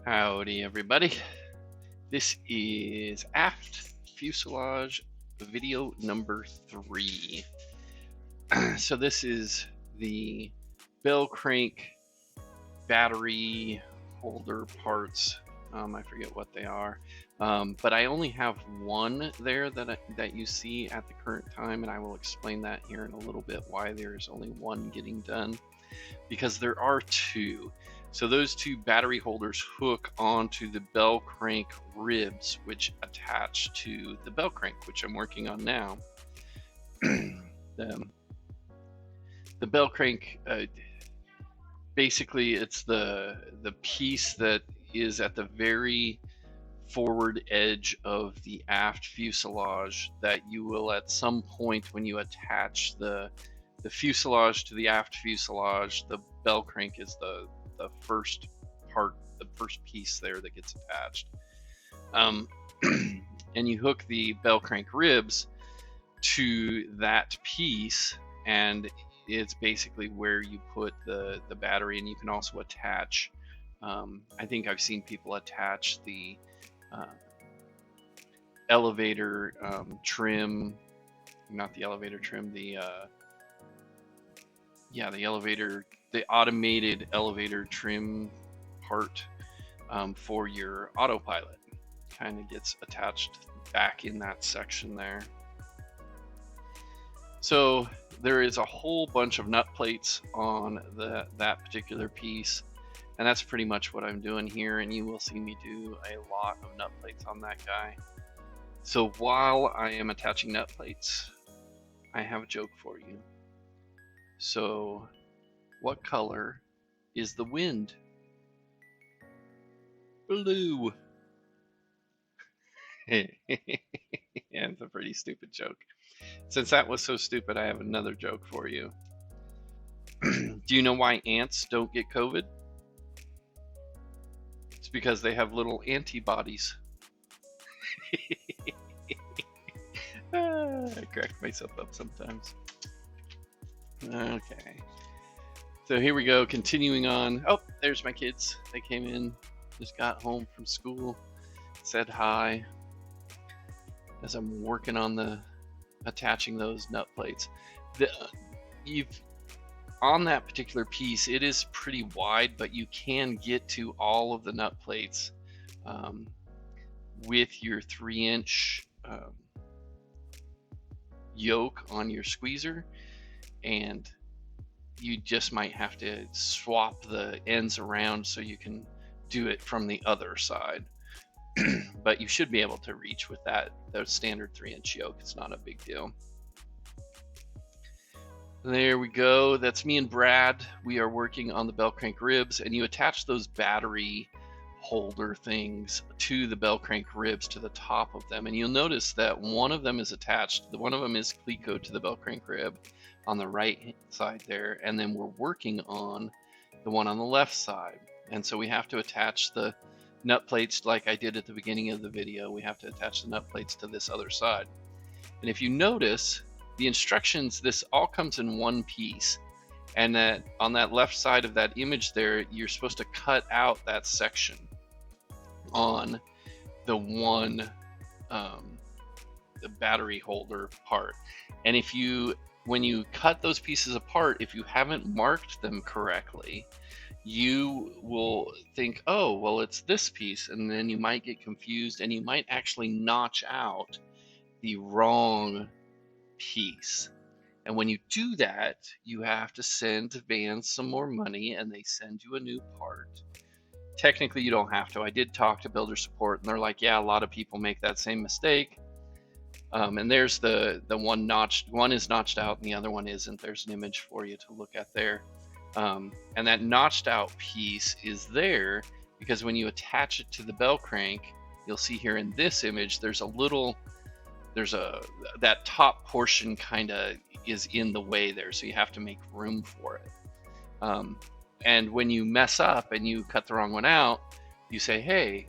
Howdy, everybody. This is Aft Fuselage video number 3. So this is the bell crank battery holder parts. I forget what they are, but I only have one there that you see at the current time, and I will explain that here in a little bit why there's only one getting done. Because there are two. So those two battery holders hook onto the bell crank ribs, which attach to the bell crank, which I'm working on now. the bell crank, basically, it's the piece that is at the very forward edge of the aft fuselage that you will at some point when you attach the fuselage to the aft fuselage, the bell crank is the first part, the first piece there that gets attached. And you hook the bell crank ribs to that piece, and it's basically where you put the battery, and you can also attach, I think I've seen people attach the elevator trim, not the elevator trim, the elevator, the automated elevator trim part for your autopilot. Kind of gets attached back in that section there. So there is a whole bunch of nut plates on that particular piece, and that's pretty much what I'm doing here, and you will see me do a lot of nut plates on that guy. So while I am attaching nut plates, I have a joke for you. So what color is the wind? Blue. Yeah, it's a pretty stupid joke. Since that was so stupid, I have another joke for you. Do you know why ants don't get COVID? It's because they have little antibodies. I crack myself up sometimes. Okay. So here we go, continuing on. Oh, there's my kids. They came in, just got home from school, said hi. As I'm working on attaching those nut plates. On that particular piece, it is pretty wide, but you can get to all of the nut plates with your 3-inch yoke on your squeezer, and you just might have to swap the ends around so you can do it from the other side. But you should be able to reach with the standard 3-inch yoke. It's not a big deal. There we go. That's me and Brad. We are working on the bell crank ribs, and you attach those battery holder things to the bell crank ribs to the top of them, and you'll notice that one of them is attached. One of them is clecoed to the bell crank rib on the right side there, and then we're working on the one on the left side. And so we have to attach the nut plates like I did at the beginning of the video. We have to attach the nut plates to this other side. And if you notice, the instructions, this all comes in one piece. And that on that left side of that image there, you're supposed to cut out that section on the one, the battery holder part. And when you cut those pieces apart, if you haven't marked them correctly, you will think, oh, well, it's this piece, and then you might get confused, and you might actually notch out the wrong piece. And when you do that, you have to send Vans some more money, and they send you a new part. Technically, you don't have to. I did talk to builder support, and they're like, yeah, a lot of people make that same mistake. And there's the one notched. One is notched out, and the other one isn't. There's an image for you to look at there. And that notched out piece is there because when you attach it to the bell crank, you'll see here in this image, that top portion kind of is in the way there, so you have to make room for it. And when you mess up and you cut the wrong one out, you say, hey,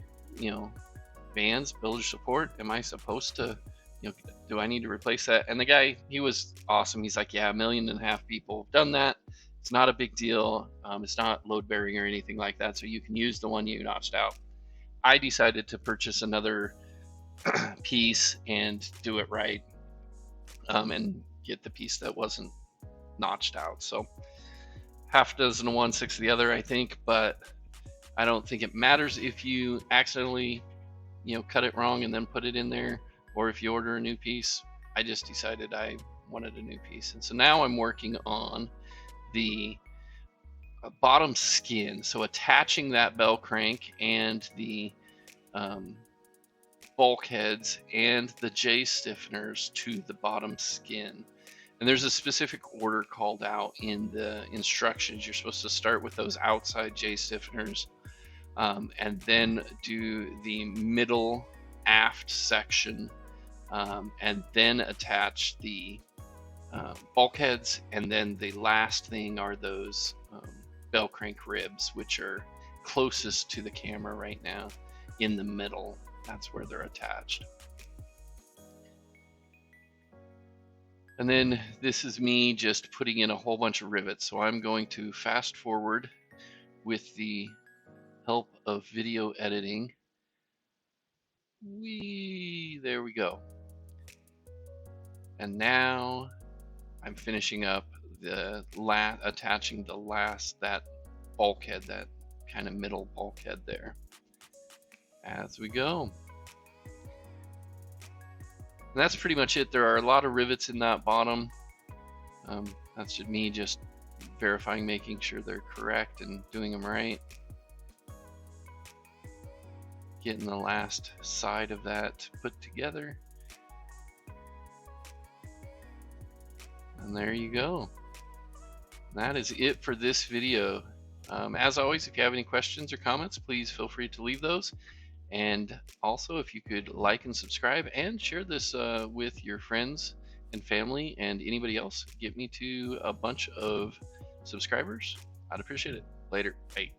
Vans, builder support, am I supposed to, do I need to replace that? And the guy, he was awesome. He's like, yeah, 1.5 million people have done that. It's not a big deal. It's not load bearing or anything like that, so you can use the one you notched out. I decided to purchase another piece and do it right, and get the piece that wasn't notched out. So half a dozen of one, six of the other, I think, but I don't think it matters if you accidentally, cut it wrong and then put it in there, or if you order a new piece. I just decided I wanted a new piece, and so now I'm working on the bottom skin, so attaching that bell crank and the bulkheads and the J-Stiffeners to the bottom skin. And there's a specific order called out in the instructions. You're supposed to start with those outside J-Stiffeners, and then do the middle aft section, and then attach the bulkheads, and then the last thing are those bell crank ribs, which are closest to the camera right now, in the middle. That's where they're attached. And then this is me just putting in a whole bunch of rivets. So I'm going to fast forward with the help of video editing. There we go. And now I'm finishing up attaching that bulkhead, that kind of middle bulkhead there, as we go. And that's pretty much it. There are a lot of rivets in that bottom. That's just me just verifying, making sure they're correct and doing them right. Getting the last side of that put together. And there you go. That is it for this video. As always, if you have any questions or comments, please feel free to leave those. And also, if you could like and subscribe and share this with your friends and family and anybody else, get me to a bunch of subscribers. I'd appreciate it. Later. Bye.